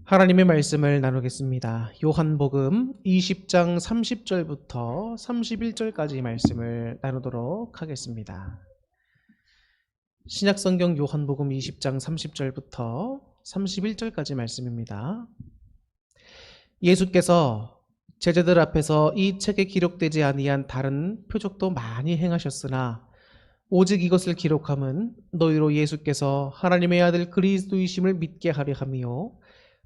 하나님의 말씀을 나누겠습니다. 요한복음 20장 30절부터 31절까지 말씀을 나누도록 하겠습니다. 신약성경 요한복음 20장 30절부터 31절까지 말씀입니다. 예수께서 제자들 앞에서 이 책에 기록되지 아니한 다른 표적도 많이 행하셨으나 오직 이것을 기록함은 너희로 예수께서 하나님의 아들 그리스도이심을 믿게 하려 함이요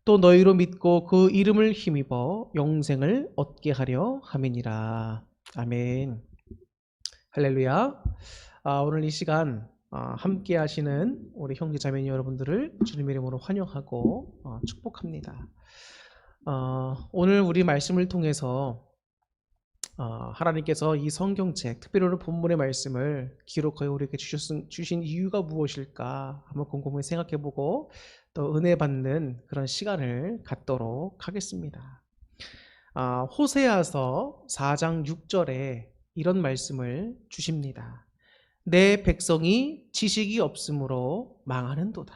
또 너희로 믿고 그 이름을 힘입어 영생을 얻게 하려 함이니라. 아멘. 할렐루야. 오늘 이 시간 함께 하시는 우리 형제 자매님 여러분들을 주님의 이름으로 환영하고 축복합니다. 오늘 우리 말씀을 통해서 하나님께서 이 성경책, 특별히 본문의 말씀을 기록하여 우리에게 주신 이유가 무엇일까 한번 곰곰이 생각해보고 또 은혜 받는 그런 시간을 갖도록 하겠습니다. 호세아서 4장 6절에 이런 말씀을 주십니다. 내 백성이 지식이 없으므로 망하는도다.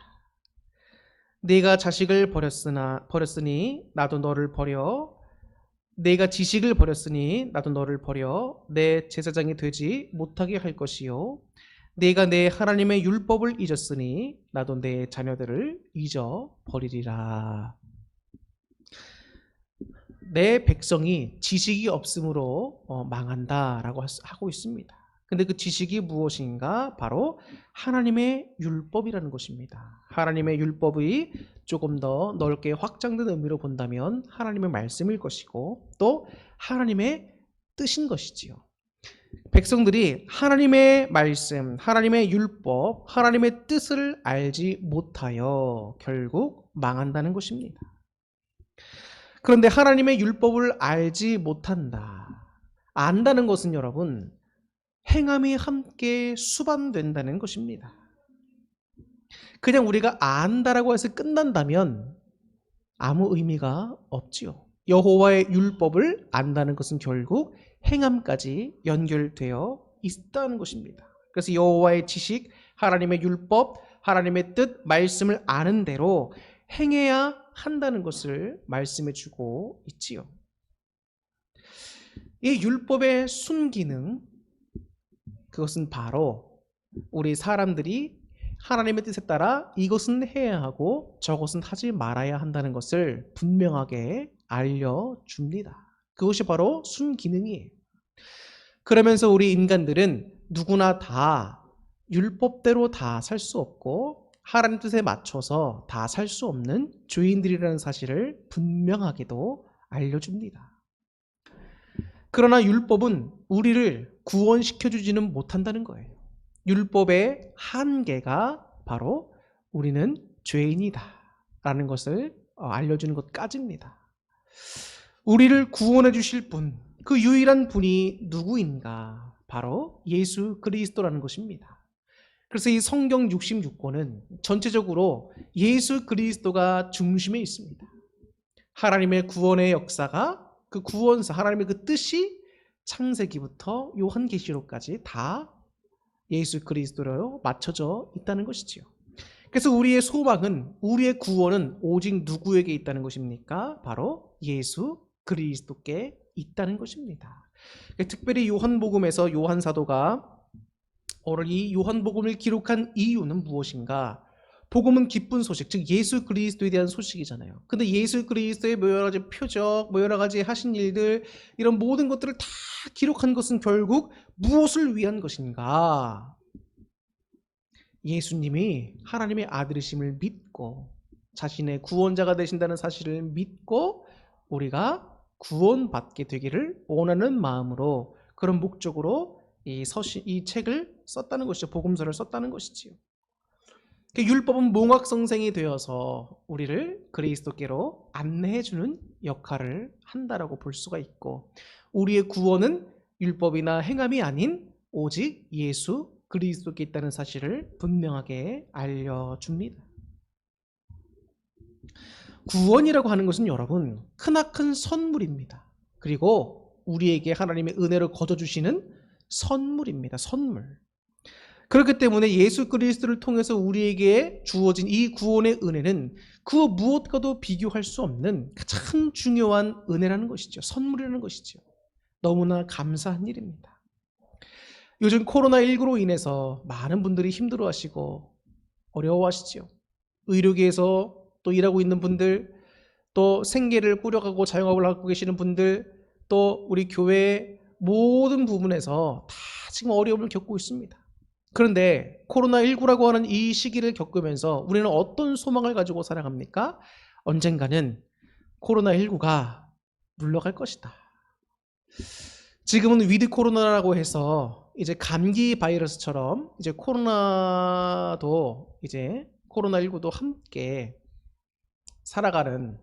네가 자식을 버렸으니 나도 너를 버려. 내가 지식을 버렸으니 나도 너를 버려 내 제사장이 되지 못하게 할 것이요 네가 내 하나님의 율법을 잊었으니 나도 내 자녀들을 잊어버리리라. 내 백성이 지식이 없으므로 망한다라고 하고 있습니다. 근데 그 지식이 무엇인가? 바로 하나님의 율법이라는 것입니다. 하나님의 율법이 조금 더 넓게 확장된 의미로 본다면 하나님의 말씀일 것이고 또 하나님의 뜻인 것이지요. 백성들이 하나님의 말씀, 하나님의 율법, 하나님의 뜻을 알지 못하여 결국 망한다는 것입니다. 그런데 하나님의 율법을 알지 못한다. 안다는 것은 여러분 행함이 함께 수반된다는 것입니다. 그냥 우리가 안다라고 해서 끝난다면 아무 의미가 없지요. 여호와의 율법을 안다는 것은 결국 행함까지 연결되어 있다는 것입니다. 그래서 여호와의 지식, 하나님의 율법, 하나님의 뜻, 말씀을 아는 대로 행해야 한다는 것을 말씀해 주고 있지요. 이 율법의 순기능, 그것은 바로 우리 사람들이 하나님의 뜻에 따라 이것은 해야 하고 저것은 하지 말아야 한다는 것을 분명하게 알려줍니다. 그것이 바로 순기능이에요. 그러면서 우리 인간들은 누구나 다 율법대로 다 살 수 없고 하나님 뜻에 맞춰서 다 살 수 없는 죄인들이라는 사실을 분명하게도 알려줍니다. 그러나 율법은 우리를 구원시켜주지는 못한다는 거예요. 율법의 한계가 바로 우리는 죄인이다 라는 것을 알려주는 것까지입니다. 우리를 구원해 주실 분, 그 유일한 분이 누구인가? 바로 예수 그리스도라는 것입니다. 그래서 이 성경 66권은 전체적으로 예수 그리스도가 중심에 있습니다. 하나님의 구원의 역사가 그 구원사, 하나님의 그 뜻이 창세기부터 요한계시록까지 다 예수 그리스도로 맞춰져 있다는 것이지요. 그래서 우리의 소망은, 우리의 구원은 오직 누구에게 있다는 것입니까? 바로 예수 그리스도께 있다는 것입니다. 특별히 요한복음에서 요한 사도가 오늘 이 요한복음을 기록한 이유는 무엇인가? 복음은 기쁜 소식, 즉 예수 그리스도에 대한 소식이잖아요. 근데 예수 그리스도의 여러 가지 표적, 여러 가지 하신 일들, 이런 모든 것들을 다 기록한 것은 결국 무엇을 위한 것인가? 예수님이 하나님의 아들이심을 믿고 자신의 구원자가 되신다는 사실을 믿고 우리가 구원받게 되기를 원하는 마음으로, 그런 목적으로 이 책을 썼다는 것이죠. 복음서를 썼다는 것이지요. 율법은 몽학성생이 되어서 우리를 그리스도께로 안내해주는 역할을 한다라고 볼 수가 있고, 우리의 구원은 율법이나 행함이 아닌 오직 예수 그리스도께 있다는 사실을 분명하게 알려줍니다. 구원이라고 하는 것은 여러분 크나큰 선물입니다. 그리고 우리에게 하나님의 은혜를 거둬주시는 선물입니다. 선물. 그렇기 때문에 예수 그리스도를 통해서 우리에게 주어진 이 구원의 은혜는 그 무엇과도 비교할 수 없는 가장 중요한 은혜라는 것이죠. 선물이라는 것이죠. 너무나 감사한 일입니다. 요즘 코로나19로 인해서 많은 분들이 힘들어하시고 어려워하시죠. 의료계에서 또 일하고 있는 분들, 또 생계를 꾸려가고 자영업을 하고 계시는 분들, 또 우리 교회의 모든 부분에서 다 지금 어려움을 겪고 있습니다. 그런데 코로나19라고 하는 이 시기를 겪으면서 우리는 어떤 소망을 가지고 살아갑니까? 언젠가는 코로나19가 물러갈 것이다. 지금은 위드 코로나라고 해서 이제 감기 바이러스처럼 이제 코로나19도 함께 살아가는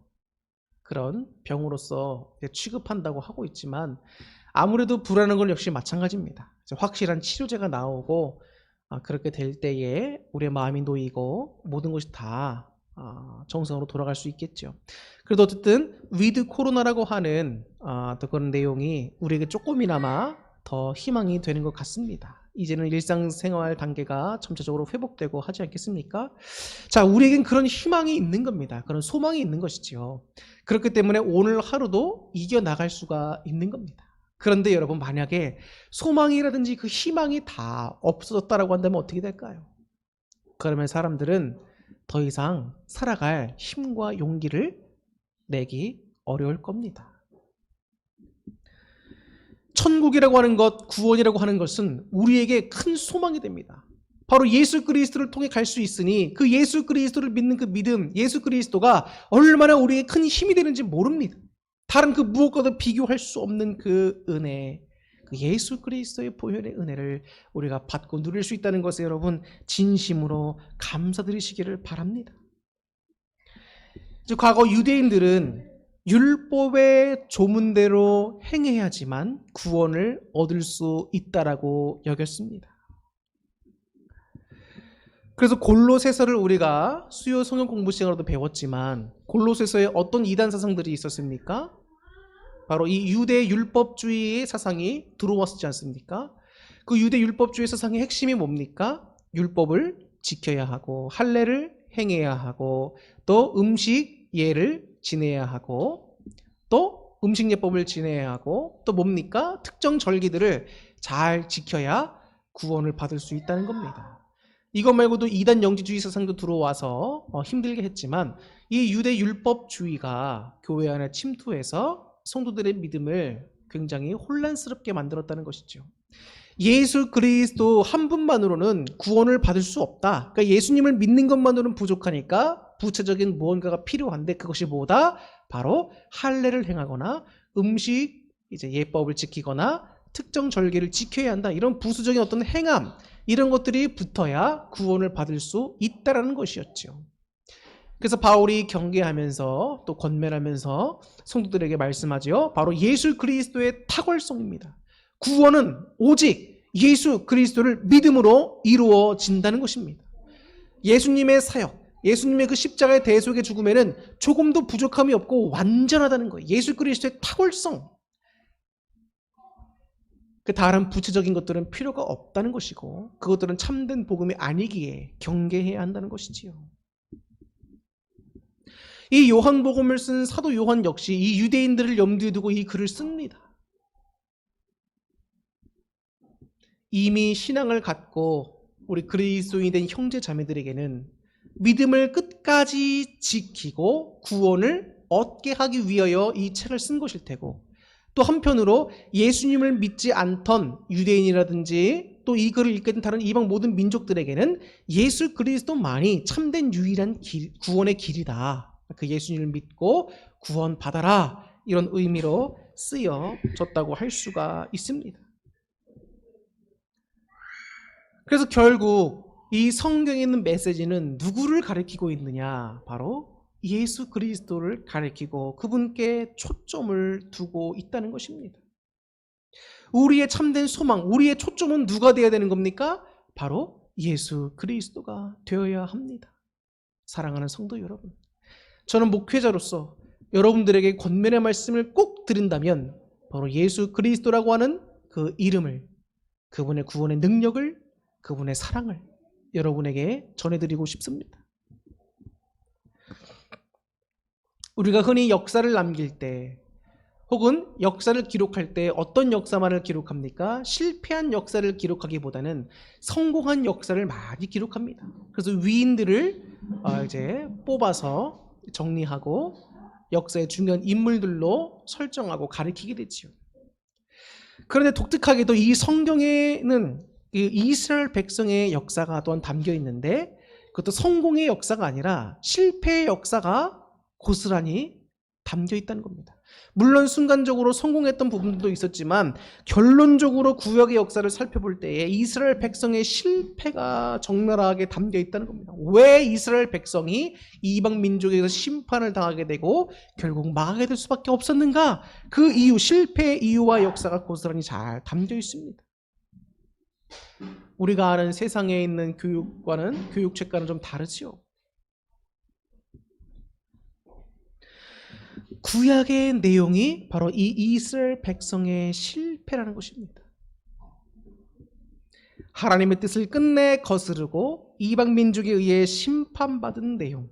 그런 병으로서 취급한다고 하고 있지만 아무래도 불안한 건 역시 마찬가지입니다. 확실한 치료제가 나오고 그렇게 될 때에 우리의 마음이 놓이고 모든 것이 다 정상으로 돌아갈 수 있겠죠. 그래도 어쨌든 위드 코로나라고 하는 또 그런 내용이 우리에게 조금이나마 더 희망이 되는 것 같습니다. 이제는 일상생활 단계가 점차적으로 회복되고 하지 않겠습니까? 자, 우리에겐 그런 희망이 있는 겁니다. 그런 소망이 있는 것이지요. 그렇기 때문에 오늘 하루도 이겨나갈 수가 있는 겁니다. 그런데 여러분, 만약에 소망이라든지 그 희망이 다 없어졌다라고 한다면 어떻게 될까요? 그러면 사람들은 더 이상 살아갈 힘과 용기를 내기 어려울 겁니다. 천국이라고 하는 것, 구원이라고 하는 것은 우리에게 큰 소망이 됩니다. 바로 예수 그리스도를 통해 갈 수 있으니 그 예수 그리스도를 믿는 그 믿음, 예수 그리스도가 얼마나 우리에게 큰 힘이 되는지 모릅니다. 다른 그 무엇과도 비교할 수 없는 그 은혜, 그 예수 그리스도의 보혈의 은혜를 우리가 받고 누릴 수 있다는 것에 여러분 진심으로 감사드리시기를 바랍니다. 과거 유대인들은 율법의 조문대로 행해야지만 구원을 얻을 수 있다라고 여겼습니다. 그래서 골로새서를 우리가 수요 성경 공부 시간으로도 배웠지만 골로새서에 어떤 이단 사상들이 있었습니까? 바로 이 유대 율법주의의 사상이 들어왔지 않습니까? 그 유대 율법주의 사상의 핵심이 뭡니까? 율법을 지켜야 하고 할례를 행해야 하고 또 음식 예를 지내야 하고 또 음식 예법을 지내야 하고 또 뭡니까? 특정 절기들을 잘 지켜야 구원을 받을 수 있다는 겁니다. 이것 말고도 이단 영지주의 사상도 들어와서 힘들게 했지만 이 유대 율법주의가 교회 안에 침투해서 성도들의 믿음을 굉장히 혼란스럽게 만들었다는 것이죠. 예수 그리스도 한 분만으로는 구원을 받을 수 없다. 그러니까 예수님을 믿는 것만으로는 부족하니까 부차적인 무언가가 필요한데 그것이 뭐다? 바로 할례를 행하거나 음식 예법을 지키거나 특정 절기를 지켜야 한다. 이런 부수적인 어떤 행함, 이런 것들이 붙어야 구원을 받을 수 있다라는 것이었죠. 그래서 바울이 경계하면서 또 권면하면서 성도들에게 말씀하죠. 바로 예수 그리스도의 탁월성입니다. 구원은 오직 예수 그리스도를 믿음으로 이루어진다는 것입니다. 예수님의 사역, 예수님의 그 십자가의 대속의 죽음에는 조금도 부족함이 없고 완전하다는 거예요. 예수 그리스도의 탁월성. 그 다른 부차적인 것들은 필요가 없다는 것이고 그것들은 참된 복음이 아니기에 경계해야 한다는 것이지요. 이 요한복음을 쓴 사도 요한 역시 이 유대인들을 염두에 두고 이 글을 씁니다. 이미 신앙을 갖고 우리 그리스도인이 된 형제 자매들에게는 믿음을 끝까지 지키고 구원을 얻게 하기 위하여 이 책을 쓴 것일 테고 또 한편으로 예수님을 믿지 않던 유대인이라든지 또 이 글을 읽게 된 다른 이방 모든 민족들에게는 예수 그리스도만이 참된 유일한 구원의 길이다. 그 예수님을 믿고 구원 받아라. 이런 의미로 쓰여졌다고 할 수가 있습니다. 그래서 결국 이 성경에 있는 메시지는 누구를 가리키고 있느냐? 바로 예수 그리스도를 가리키고 그분께 초점을 두고 있다는 것입니다. 우리의 참된 소망, 우리의 초점은 누가 되어야 되는 겁니까? 바로 예수 그리스도가 되어야 합니다. 사랑하는 성도 여러분, 저는 목회자로서 여러분들에게 권면의 말씀을 꼭 드린다면 바로 예수 그리스도라고 하는 그 이름을, 그분의 구원의 능력을 그분의 사랑을 여러분에게 전해드리고 싶습니다. 우리가 흔히 역사를 남길 때 혹은 역사를 기록할 때 어떤 역사만을 기록합니까? 실패한 역사를 기록하기보다는 성공한 역사를 많이 기록합니다. 그래서 위인들을 이제 뽑아서 정리하고 역사의 중요한 인물들로 설정하고 가리키게 되지요. 그런데 독특하게도 이 성경에는 이스라엘 백성의 역사가 또한 담겨 있는데 그것도 성공의 역사가 아니라 실패의 역사가 고스란히 담겨 있다는 겁니다. 물론 순간적으로 성공했던 부분도 있었지만 결론적으로 구약의 역사를 살펴볼 때에 이스라엘 백성의 실패가 적나라하게 담겨 있다는 겁니다. 왜 이스라엘 백성이 이방 민족에서 심판을 당하게 되고 결국 망하게 될 수밖에 없었는가? 그 이유, 실패의 이유와 역사가 고스란히 잘 담겨 있습니다. 우리가 아는 세상에 있는 교육책과는 좀 다르지요. 구약의 내용이 바로 이 이스라엘 백성의 실패라는 것입니다. 하나님의 뜻을 끝내 거스르고 이방 민족에 의해 심판받은 내용.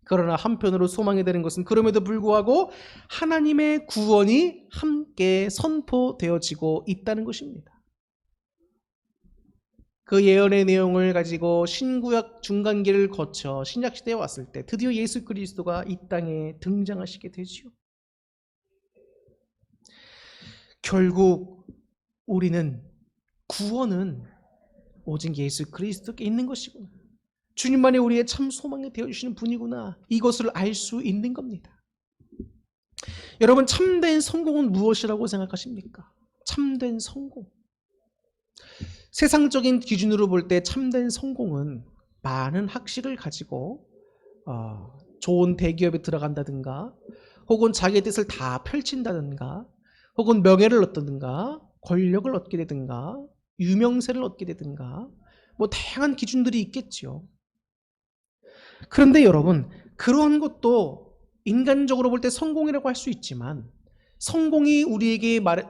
그러나 한편으로 소망이 되는 것은 그럼에도 불구하고 하나님의 구원이 함께 선포되어지고 있다는 것입니다. 그 예언의 내용을 가지고 신구약 중간기를 거쳐 신약시대에 왔을 때 드디어 예수 그리스도가 이 땅에 등장하시게 되지요. 결국 우리는 구원은 오직 예수 그리스도께 있는 것이구나. 주님만이 우리의 참 소망이 되어주시는 분이구나. 이것을 알 수 있는 겁니다. 여러분, 참된 성공은 무엇이라고 생각하십니까? 참된 성공. 세상적인 기준으로 볼 때 참된 성공은 많은 학식을 가지고 좋은 대기업에 들어간다든가 혹은 자기의 뜻을 다 펼친다든가 혹은 명예를 얻든가 권력을 얻게 되든가 유명세를 얻게 되든가 뭐 다양한 기준들이 있겠죠. 그런데 여러분, 그러한 것도 인간적으로 볼 때 성공이라고 할 수 있지만 성공이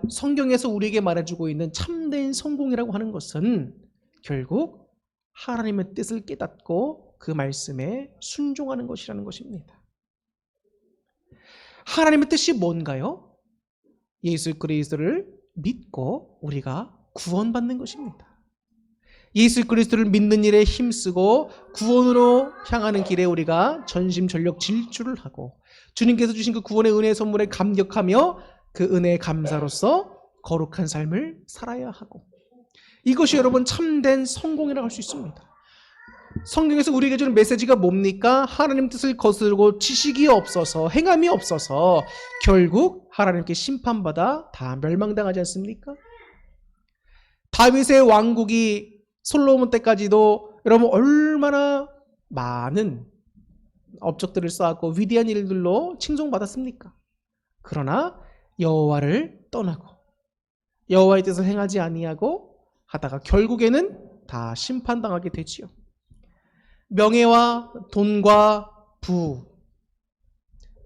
성경에서 우리에게 말해주고 있는 참된 성공이라고 하는 것은 결국 하나님의 뜻을 깨닫고 그 말씀에 순종하는 것이라는 것입니다. 하나님의 뜻이 뭔가요? 예수 그리스도를 믿고 우리가 구원받는 것입니다. 예수 그리스도를 믿는 일에 힘쓰고 구원으로 향하는 길에 우리가 전심전력 질주를 하고 주님께서 주신 그 구원의 은혜의 선물에 감격하며 그 은혜의 감사로서 거룩한 삶을 살아야 하고, 이것이 여러분 참된 성공이라고 할 수 있습니다. 성경에서 우리에게 주는 메시지가 뭡니까? 하나님 뜻을 거스르고 지식이 없어서 행함이 없어서 결국 하나님께 심판받아 다 멸망당하지 않습니까? 다윗의 왕국이 솔로몬 때까지도 여러분 얼마나 많은 업적들을 쌓았고 위대한 일들로 칭송받았습니까? 그러나 여호와를 떠나고 여호와의 뜻을 행하지 아니하고 하다가 결국에는 다 심판당하게 되지요. 명예와 돈과 부,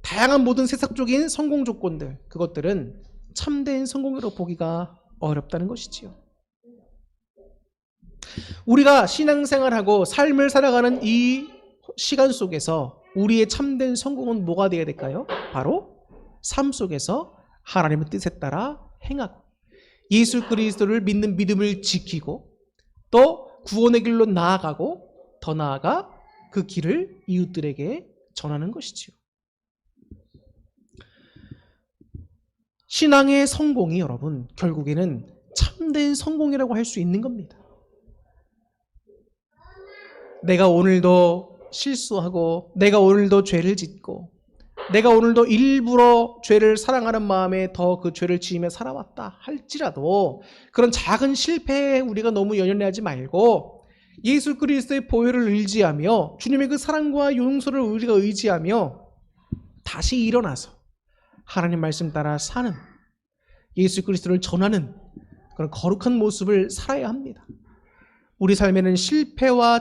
다양한 모든 세상적인 성공 조건들, 그것들은 참된 성공으로 보기가 어렵다는 것이지요. 우리가 신앙생활하고 삶을 살아가는 이 시간 속에서 우리의 참된 성공은 뭐가 되어야 될까요? 바로 삶 속에서 하나님의 뜻에 따라 행하고 예수 그리스도를 믿는 믿음을 지키고 또 구원의 길로 나아가고 더 나아가 그 길을 이웃들에게 전하는 것이지요. 신앙의 성공이 여러분 결국에는 참된 성공이라고 할 수 있는 겁니다. 내가 오늘도 실수하고 내가 오늘도 죄를 짓고 내가 오늘도 일부러 죄를 사랑하는 마음에 더 그 죄를 지으며 살아왔다 할지라도 그런 작은 실패에 우리가 너무 연연해하지 말고 예수 그리스도의 보혈을 의지하며 주님의 그 사랑과 용서를 우리가 의지하며 다시 일어나서 하나님 말씀 따라 사는 예수 그리스도를 전하는 그런 거룩한 모습을 살아야 합니다. 우리 삶에는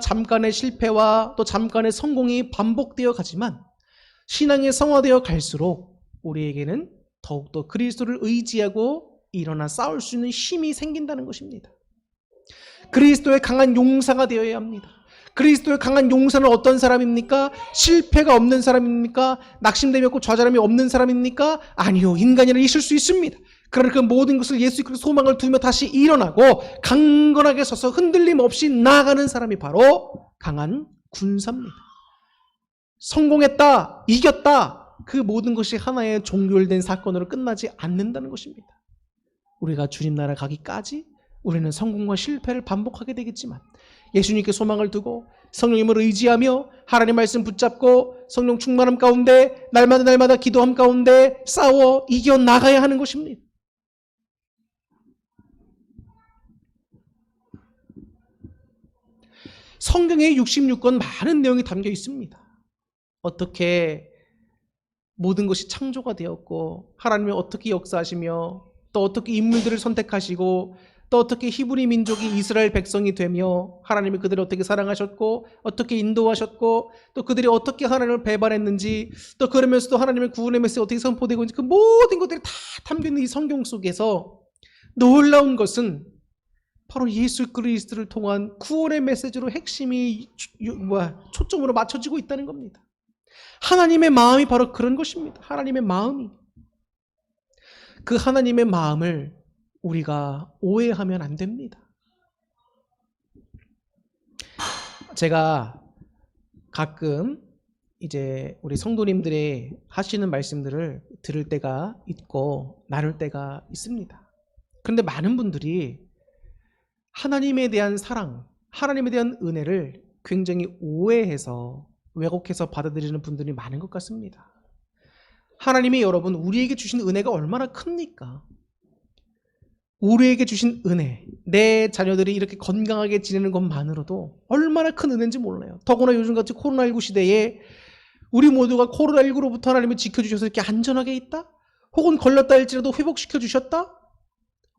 잠깐의 실패와 또 잠깐의 성공이 반복되어 가지만 신앙이 성화되어 갈수록 우리에게는 더욱더 그리스도를 의지하고 일어나 싸울 수 있는 힘이 생긴다는 것입니다. 그리스도의 강한 용사가 되어야 합니다. 그리스도의 강한 용사는 어떤 사람입니까? 실패가 없는 사람입니까? 낙심됨이 없고 좌절함이 없는 사람입니까? 아니요. 인간이라 있을 수 있습니다. 그러나 그 모든 것을 예수 그리스도 소망을 두며 다시 일어나고 강건하게 서서 흔들림 없이 나아가는 사람이 바로 강한 군사입니다. 성공했다, 이겼다, 그 모든 것이 하나의 종결된 사건으로 끝나지 않는다는 것입니다. 우리가 주님 나라 가기까지 우리는 성공과 실패를 반복하게 되겠지만 예수님께 소망을 두고 성령님을 의지하며 하나님 말씀 붙잡고 성령 충만함 가운데 날마다 기도함 가운데 싸워 이겨나가야 하는 것입니다. 성경에 66권 많은 내용이 담겨 있습니다. 어떻게 모든 것이 창조가 되었고 하나님이 어떻게 역사하시며 또 어떻게 인물들을 선택하시고 또 어떻게 히브리 민족이 이스라엘 백성이 되며 하나님이 그들을 어떻게 사랑하셨고 어떻게 인도하셨고 또 그들이 어떻게 하나님을 배반했는지 또 그러면서도 하나님의 구원의 메시지가 어떻게 선포되고 있는지 그 모든 것들이 다 담겨있는 이 성경 속에서 놀라운 것은 바로 예수 그리스도를 통한 구원의 메시지로 핵심이 초점으로 맞춰지고 있다는 겁니다. 하나님의 마음이 바로 그런 것입니다. 하나님의 마음이. 그 하나님의 마음을 우리가 오해하면 안 됩니다. 제가 가끔 이제 우리 성도님들의 하시는 말씀들을 들을 때가 있고 나눌 때가 있습니다. 그런데 많은 분들이 하나님에 대한 사랑, 하나님에 대한 은혜를 굉장히 오해해서 왜곡해서 받아들이는 분들이 많은 것 같습니다. 하나님이 여러분 우리에게 주신 은혜가 얼마나 큽니까? 우리에게 주신 은혜, 내 자녀들이 이렇게 건강하게 지내는 것만으로도 얼마나 큰 은혜인지 몰라요. 더구나 요즘같이 코로나19 시대에 우리 모두가 코로나19로부터 하나님이 지켜주셔서 이렇게 안전하게 있다? 혹은 걸렸다 할지라도 회복시켜 주셨다?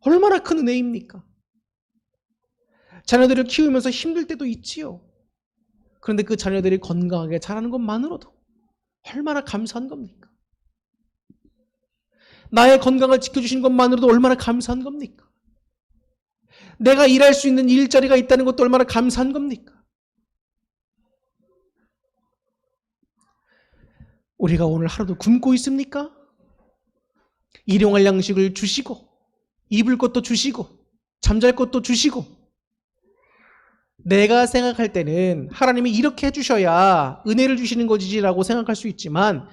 얼마나 큰 은혜입니까? 자녀들을 키우면서 힘들 때도 있지요. 그런데 그 자녀들이 건강하게 자라는 것만으로도 얼마나 감사한 겁니까? 나의 건강을 지켜주신 것만으로도 얼마나 감사한 겁니까? 내가 일할 수 있는 일자리가 있다는 것도 얼마나 감사한 겁니까? 우리가 오늘 하루도 굶고 있습니까? 일용할 양식을 주시고 입을 것도 주시고 잠잘 것도 주시고 내가 생각할 때는 하나님이 이렇게 해주셔야 은혜를 주시는 것이지라고 생각할 수 있지만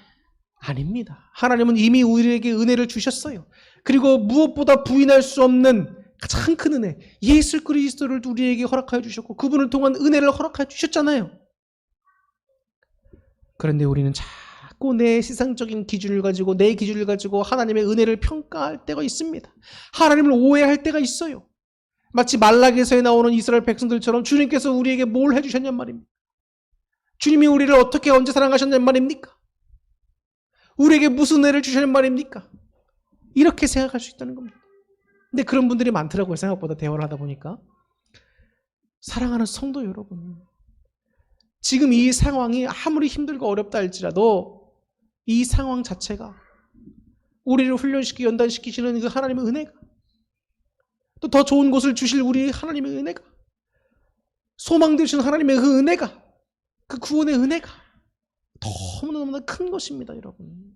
아닙니다. 하나님은 이미 우리에게 은혜를 주셨어요. 그리고 무엇보다 부인할 수 없는 가장 큰 은혜, 예수 그리스도를 우리에게 허락하여 주셨고 그분을 통한 은혜를 허락하여 주셨잖아요. 그런데 우리는 자꾸 내 세상적인 기준을 가지고 내 기준을 가지고 하나님의 은혜를 평가할 때가 있습니다. 하나님을 오해할 때가 있어요. 마치 말라기서에 나오는 이스라엘 백성들처럼 주님께서 우리에게 뭘 해주셨냔 말입니다. 주님이 우리를 어떻게 언제 사랑하셨냔 말입니까? 우리에게 무슨 은혜를 주셨냔 말입니까? 이렇게 생각할 수 있다는 겁니다. 근데 그런 분들이 많더라고요. 생각보다 대화를 하다 보니까. 사랑하는 성도 여러분, 지금 이 상황이 아무리 힘들고 어렵다 할지라도 이 상황 자체가 우리를 훈련시키고 연단시키시는 그 하나님의 은혜가 또 더 좋은 곳을 주실 우리 하나님의 은혜가 소망 되시는 하나님의 그 은혜가 그 구원의 은혜가 너무나 큰 것입니다. 여러분,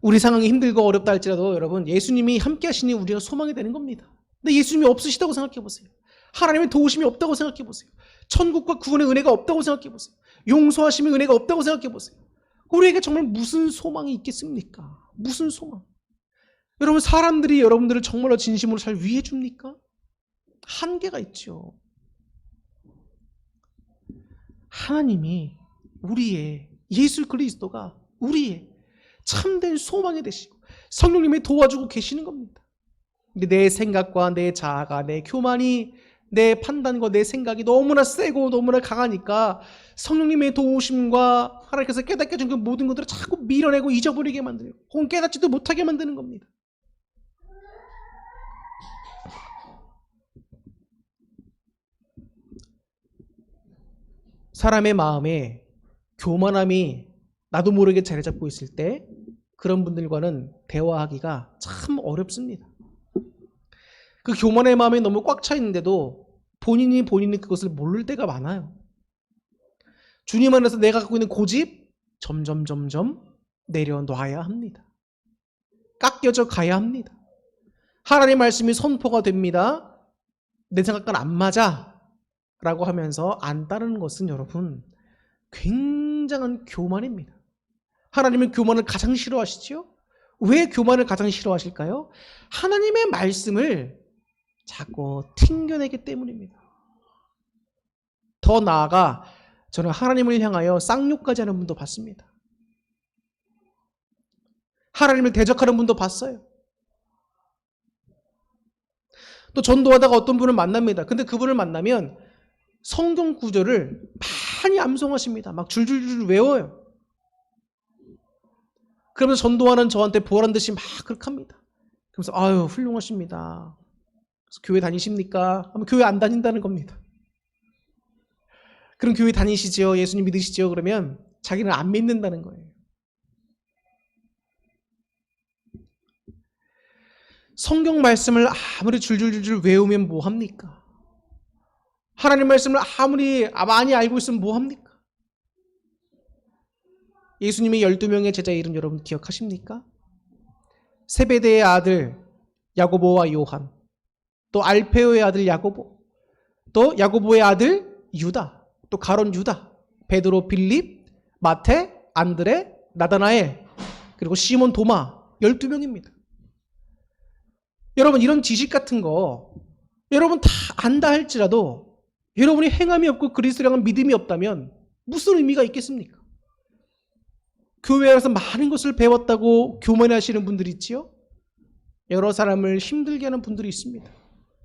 우리 상황이 힘들고 어렵다 할지라도 여러분 예수님이 함께 하시니 우리가 소망이 되는 겁니다. 근데 예수님이 없으시다고 생각해 보세요. 하나님의 도우심이 없다고 생각해 보세요. 천국과 구원의 은혜가 없다고 생각해 보세요. 용서하심의 은혜가 없다고 생각해 보세요. 우리에게 정말 무슨 소망이 있겠습니까? 무슨 소망? 여러분, 사람들이 여러분들을 정말로 진심으로 잘 위해 줍니까? 한계가 있죠. 하나님이 우리의 예수 그리스도가 우리의 참된 소망이 되시고 성령님이 도와주고 계시는 겁니다. 근데 내 생각과 내 자아가, 내 교만이, 내 판단과 내 생각이 너무나 세고 너무나 강하니까 성령님의 도우심과 하나님께서 깨닫게 해준 그 모든 것들을 자꾸 밀어내고 잊어버리게 만들고 혹은 깨닫지도 못하게 만드는 겁니다. 사람의 마음에 교만함이 나도 모르게 자리 잡고 있을 때 그런 분들과는 대화하기가 참 어렵습니다. 그 교만의 마음이 너무 꽉 차 있는데도 본인이 그것을 모를 때가 많아요. 주님 안에서 내가 갖고 있는 고집 점점 내려놔야 합니다. 깎여져 가야 합니다. 하나님 말씀이 선포가 됩니다. 내 생각과는 안 맞아 라고 하면서 안 따르는 것은 여러분 굉장한 교만입니다. 하나님은 교만을 가장 싫어하시지요? 왜 교만을 가장 싫어하실까요? 하나님의 말씀을 자꾸 튕겨내기 때문입니다. 더 나아가 저는 하나님을 향하여 쌍욕까지 하는 분도 봤습니다. 하나님을 대적하는 분도 봤어요. 또 전도하다가 어떤 분을 만납니다. 근데 그분을 만나면 성경 구절을 많이 암송하십니다. 막 줄줄줄 외워요. 그러면서 전도하는 저한테 보란 듯이 막 그렇게 합니다. 그래서 아유 훌륭하십니다. 그래서 교회 다니십니까? 하면 교회 안 다닌다는 겁니다. 그럼 교회 다니시죠? 예수님 믿으시죠? 그러면 자기는 안 믿는다는 거예요. 성경 말씀을 아무리 줄줄줄줄 외우면 뭐합니까? 하나님 말씀을 아무리 많이 알고 있으면 뭐합니까? 예수님의 12명의 제자 이름 여러분 기억하십니까? 세베대의 아들 야고보와 요한, 또 알페오의 아들 야고보, 또 야고보의 아들 유다, 또 가론 유다, 베드로, 빌립, 마태, 안드레, 나다나엘, 그리고 시몬 도마 12명입니다. 여러분 이런 지식 같은 거 여러분 다 안다 할지라도 여러분이 행함이 없고 그리스도를 향한 믿음이 없다면 무슨 의미가 있겠습니까? 교회에서 많은 것을 배웠다고 교만하시는 분들이 있지요. 여러 사람을 힘들게 하는 분들이 있습니다.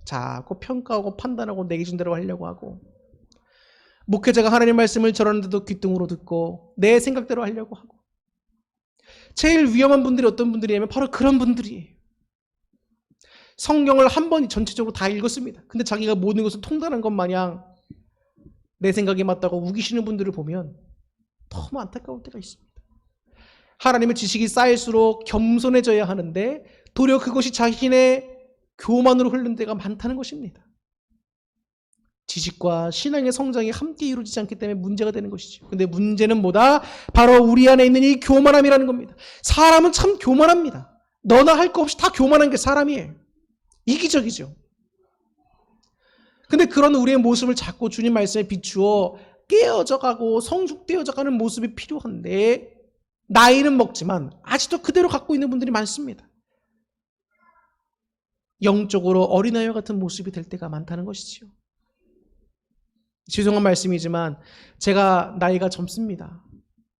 자꾸 평가하고 판단하고 내기 준대로 하려고 하고, 목회자가 하나님 말씀을 전하는데도 귓등으로 듣고 내 생각대로 하려고 하고. 제일 위험한 분들이 어떤 분들이냐면 바로 그런 분들이에요. 성경을 한 번 전체적으로 다 읽었습니다. 근데 자기가 모든 것을 통달한 것 마냥 내 생각에 맞다고 우기시는 분들을 보면 너무 안타까울 때가 있습니다. 하나님의 지식이 쌓일수록 겸손해져야 하는데 도리어 그것이 자신의 교만으로 흐르는 때가 많다는 것입니다. 지식과 신앙의 성장이 함께 이루어지지 않기 때문에 문제가 되는 것이죠. 근데 문제는 뭐다? 바로 우리 안에 있는 이 교만함이라는 겁니다. 사람은 참 교만합니다. 너나 할 거 없이 다 교만한 게 사람이에요. 이기적이죠. 근데 그런 우리의 모습을 자꾸 주님 말씀에 비추어 깨어져가고 성숙되어져가는 모습이 필요한데 나이는 먹지만 아직도 그대로 갖고 있는 분들이 많습니다. 영적으로 어린아이와 같은 모습이 될 때가 많다는 것이지요. 죄송한 말씀이지만 제가 나이가 젊습니다.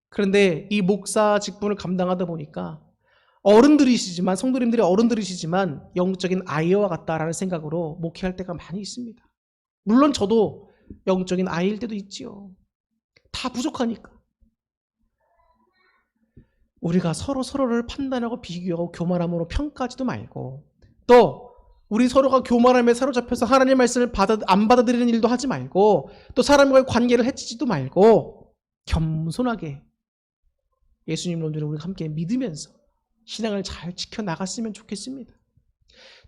그런데 이 목사 직분을 감당하다 보니까 어른들이시지만, 성도님들이 어른들이시지만 영적인 아이와 같다라는 생각으로 목회할 때가 많이 있습니다. 물론 저도 영적인 아이일 때도 있지요. 다 부족하니까. 우리가 서로를 판단하고 비교하고 교만함으로 평가하지도 말고, 또 우리 서로가 교만함에 사로잡혀서 하나님의 말씀을 안 받아들이는 일도 하지 말고, 또 사람과의 관계를 해치지도 말고 겸손하게 예수님 논리를 우리가 함께 믿으면서 신앙을 잘 지켜나갔으면 좋겠습니다.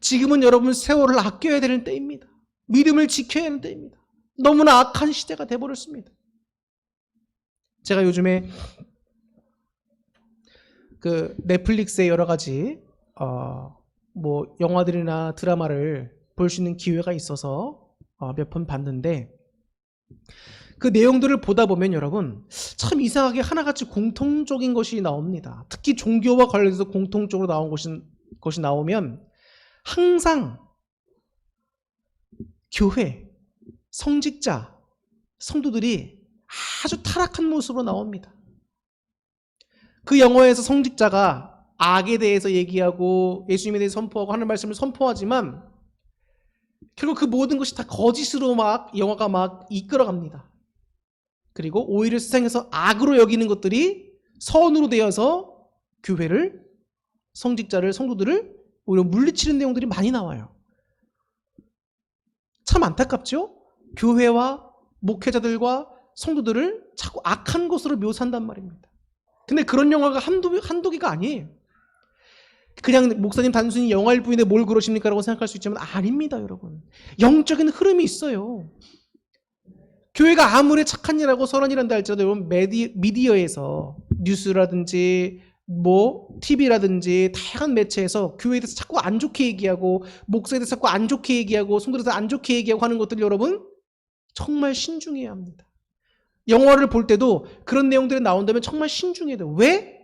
지금은 여러분 세월을 아껴야 되는 때입니다. 믿음을 지켜야 하는 때입니다. 너무나 악한 시대가 돼버렸습니다. 제가 요즘에 그 넷플릭스의 여러 가지 영화들이나 드라마를 볼 수 있는 기회가 있어서 몇 편 봤는데, 그 내용들을 보다 보면 여러분 참 이상하게 하나같이 공통적인 것이 나옵니다. 특히 종교와 관련해서 공통적으로 나온 것이 나오면 항상 교회, 성직자, 성도들이 아주 타락한 모습으로 나옵니다. 그 영화에서 성직자가 악에 대해서 얘기하고 예수님에 대해서 선포하고 하는 말씀을 선포하지만 결국 그 모든 것이 다 거짓으로 영화가 막 이끌어갑니다. 그리고 오히려 세상에서 악으로 여기는 것들이 선으로 되어서 교회를, 성직자를, 성도들을 오히려 물리치는 내용들이 많이 나와요. 참 안타깝죠? 교회와 목회자들과 성도들을 자꾸 악한 것으로 묘사한단 말입니다. 근데 그런 영화가 한두 개가 아니에요. 그냥 목사님 단순히 영화일 뿐인데 뭘 그러십니까? 라고 생각할 수 있지만 아닙니다, 여러분. 영적인 흐름이 있어요. 교회가 아무리 착한 일하고 선한 일한다 할지라도 여러분 미디어에서 뉴스라든지 TV라든지 다양한 매체에서 교회에 대해서 자꾸 안 좋게 얘기하고 목사에 대해서 자꾸 안 좋게 얘기하고 성도에 대해서 안 좋게 얘기하고 하는 것들 여러분 정말 신중해야 합니다. 영화를 볼 때도 그런 내용들이 나온다면 정말 신중해야 돼요. 왜?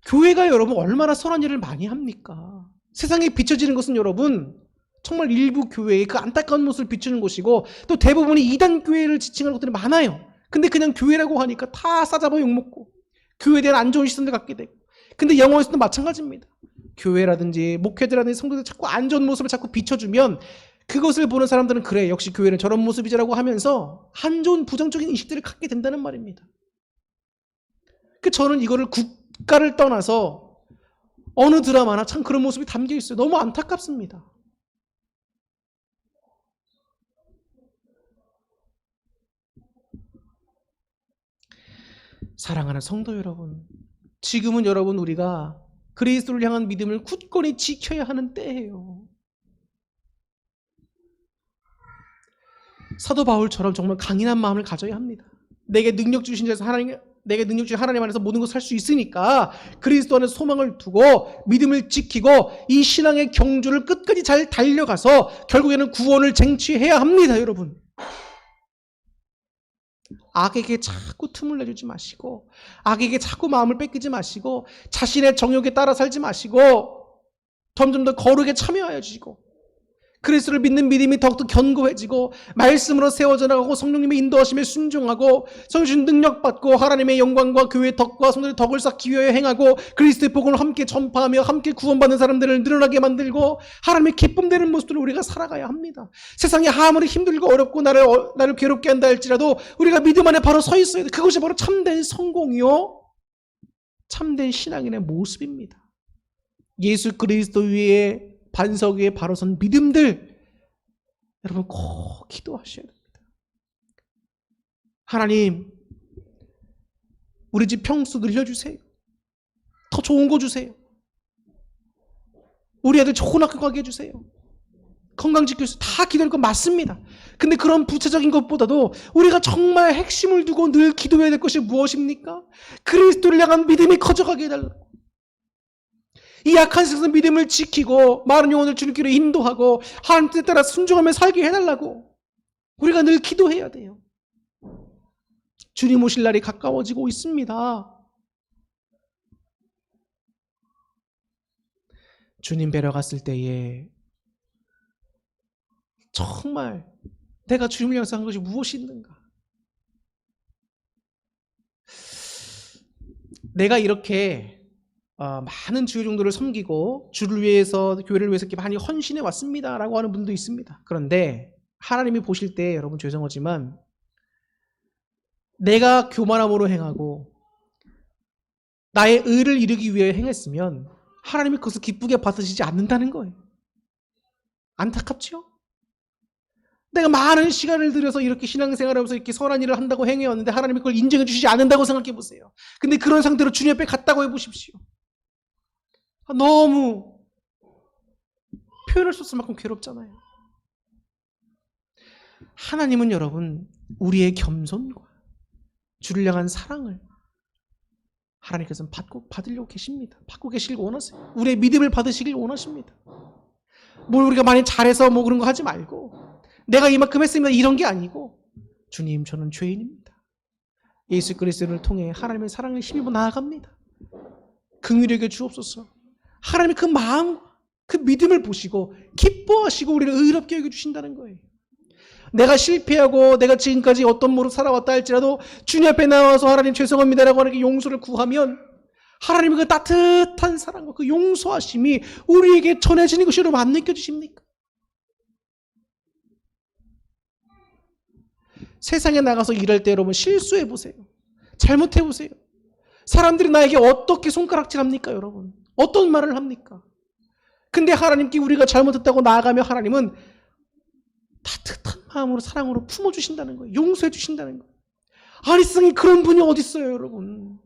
교회가 여러분 얼마나 선한 일을 많이 합니까? 세상에 비춰지는 것은 여러분 정말 일부 교회의 그 안타까운 모습을 비추는 것이고 또 대부분이 이단 교회를 지칭하는 것들이 많아요. 근데 그냥 교회라고 하니까 다 싸잡아 욕먹고 교회에 대한 안 좋은 시선을 갖게 되고 근데 영어에서도 마찬가지입니다. 교회라든지 목회자라든지 성도들 자꾸 안 좋은 모습을 자꾸 비춰주면 그것을 보는 사람들은 그래 역시 교회는 저런 모습이라고 하면서 안 좋은 부정적인 인식들을 갖게 된다는 말입니다. 저는 이거를 국가를 떠나서 어느 드라마나 참 그런 모습이 담겨 있어요. 너무 안타깝습니다. 사랑하는 성도 여러분, 지금은 여러분 우리가 그리스도를 향한 믿음을 굳건히 지켜야 하는 때예요. 사도 바울처럼 정말 강인한 마음을 가져야 합니다. 내게 능력 주신 자에서 내게 능력 주신 하나님 안에서 모든 것을 할 수 있으니까 그리스도 안에서 소망을 두고 믿음을 지키고 이 신앙의 경주를 끝까지 잘 달려가서 결국에는 구원을 쟁취해야 합니다, 여러분. 악에게 자꾸 틈을 내주지 마시고 악에게 자꾸 마음을 뺏기지 마시고 자신의 정욕에 따라 살지 마시고 점점 더 거룩에 참여하여 주시고 그리스도를 믿는 믿음이 더욱더 견고해지고 말씀으로 세워져 나가고 성령님의 인도하심에 순종하고 성신 능력받고 하나님의 영광과 교회의 덕과 성도의 덕을 쌓기 위하여 행하고 그리스도의 복음을 함께 전파하며 함께 구원받는 사람들을 늘어나게 만들고 하나님의 기쁨되는 모습으로 우리가 살아가야 합니다. 세상이 아무리 힘들고 어렵고 나를 괴롭게 한다 할지라도 우리가 믿음 안에 바로 서 있어야 돼. 그것이 바로 참된 성공이요 참된 신앙인의 모습입니다. 예수 그리스도 위에 반석 위에 바로 선 믿음들 여러분 꼭 기도하셔야 됩니다. 하나님 우리 집 평수 늘려주세요. 더 좋은 거 주세요. 우리 애들 좋은 학교 가게 해주세요. 건강 지켜주세요. 다 기도할 건 맞습니다. 근데 그런 부차적인 것보다도 우리가 정말 핵심을 두고 늘 기도해야 될 것이 무엇입니까? 그리스도를 향한 믿음이 커져가게 해달라고. 이 약한 세상에서 믿음을 지키고 많은 영혼을 주님께로 인도하고 하나님 뜻에 따라 순종하며 살게 해달라고 우리가 늘 기도해야 돼요. 주님 오실 날이 가까워지고 있습니다. 주님 뵈러 갔을 때에 정말 내가 주님을 위해서 한 것이 무엇이 있는가? 내가 이렇게 많은 주일 정도를 섬기고 주를 위해서 교회를 위해서 이렇게 많이 헌신해 왔습니다 라고 하는 분도 있습니다. 그런데 하나님이 보실 때 여러분 죄송하지만 내가 교만함으로 행하고 나의 의를 이루기 위해 행했으면 하나님이 그것을 기쁘게 받으시지 않는다는 거예요. 안타깝죠? 내가 많은 시간을 들여서 이렇게 신앙생활을 하면서 이렇게 선한 일을 한다고 행해왔는데 하나님이 그걸 인정해 주시지 않는다고 생각해 보세요. 근데 그런 상태로 주님 앞에 갔다고 해보십시오. 너무 표현할 수 없을 만큼 괴롭잖아요. 하나님은 여러분 우리의 겸손과 주를 향한 사랑을 하나님께서는 받으려고 계십니다. 받고 계시길 원하세요. 우리의 믿음을 받으시길 원하십니다. 뭘 우리가 많이 잘해서 뭐 그런 거 하지 말고 내가 이만큼 했습니다 이런 게 아니고 주님 저는 죄인입니다. 예수 그리스도를 통해 하나님의 사랑을 힘입어 나아갑니다. 긍휼히 여겨 주옵소서. 하나님이 그 마음, 그 믿음을 보시고 기뻐하시고 우리를 의롭게 여겨주신다는 거예요. 내가 실패하고 내가 지금까지 어떤 모로 살아왔다 할지라도 주님 앞에 나와서 하나님 죄송합니다라고 하는 게 용서를 구하면 하나님의 그 따뜻한 사랑과 그 용서하심이 우리에게 전해지는 것이 여러분 안 느껴지십니까? 세상에 나가서 일할 때 여러분 실수해보세요. 잘못해보세요. 사람들이 나에게 어떻게 손가락질합니까 여러분? 어떤 말을 합니까? 근데 하나님께 우리가 잘못했다고 나아가며 하나님은 따뜻한 마음으로 사랑으로 품어주신다는 거예요. 용서해 주신다는 거예요. 아니 세상에 그런 분이 어디 있어요 여러분?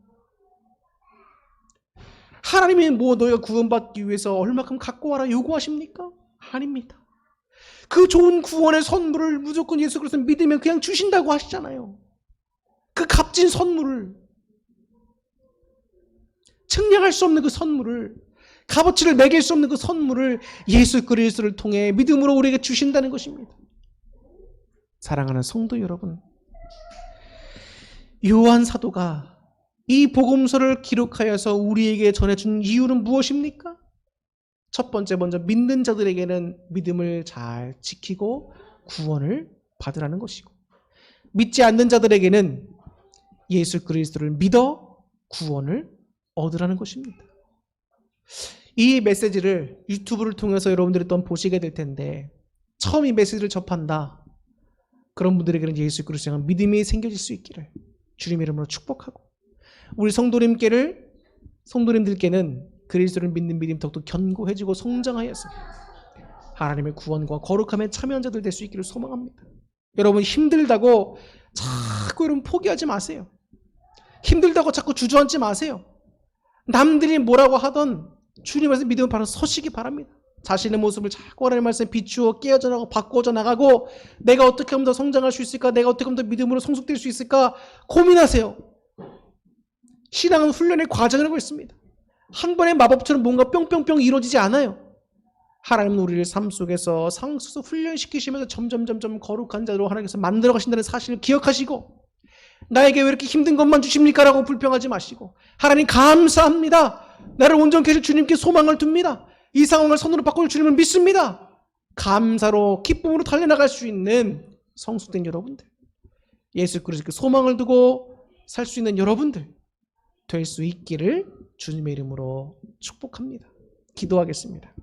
하나님이 뭐 너희가 구원받기 위해서 얼마큼 갖고 와라 요구하십니까? 아닙니다. 그 좋은 구원의 선물을 무조건 예수 그리스도 믿으면 그냥 주신다고 하시잖아요. 그 값진 선물을, 측량할 수 없는 그 선물을, 값어치를 매길 수 없는 그 선물을 예수 그리스도를 통해 믿음으로 우리에게 주신다는 것입니다. 사랑하는 성도 여러분, 요한 사도가 이 복음서를 기록하여서 우리에게 전해준 이유는 무엇입니까? 첫 번째, 먼저 믿는 자들에게는 믿음을 잘 지키고 구원을 받으라는 것이고, 믿지 않는 자들에게는 예수 그리스도를 믿어 구원을 얻으라는 것입니다. 이 메시지를 유튜브를 통해서 여러분들이 또 보시게 될 텐데, 처음 이 메시지를 접한다, 그런 분들에게는 예수 그리스도에 대한 믿음이 생겨질 수 있기를 주님의 이름으로 축복하고, 우리 성도님들께는 그리스도를 믿는 믿음 더욱더 견고해지고 성장하여서 하나님의 구원과 거룩함에 참여한 자들 될 수 있기를 소망합니다. 여러분, 힘들다고 자꾸 여러분 포기하지 마세요. 힘들다고 자꾸 주저앉지 마세요. 남들이 뭐라고 하던 주님에서 믿음을 바로 서시기 바랍니다. 자신의 모습을 자꾸 하나님의 말씀에 비추어 깨어져 나가고 바꾸어져 나가고, 내가 어떻게 하면 더 성장할 수 있을까, 내가 어떻게 하면 더 믿음으로 성숙될 수 있을까 고민하세요. 신앙은 훈련의 과정이라고 있습니다. 한 번의 마법처럼 뭔가 뿅뿅뿅 이루어지지 않아요. 하나님은 우리를 삶 속에서 상수서 훈련시키시면서 점점 거룩한 자로 하나님께서 만들어 가신다는 사실을 기억하시고, 나에게 왜 이렇게 힘든 것만 주십니까? 라고 불평하지 마시고, 하나님 감사합니다, 나를 온전케 하실 주님께 소망을 둡니다, 이 상황을 선으로 바꿔줄 주님을 믿습니다, 감사로 기쁨으로 달려나갈 수 있는 성숙된 여러분들, 예수 그리스도께 소망을 두고 살 수 있는 여러분들 될 수 있기를 주님의 이름으로 축복합니다. 기도하겠습니다.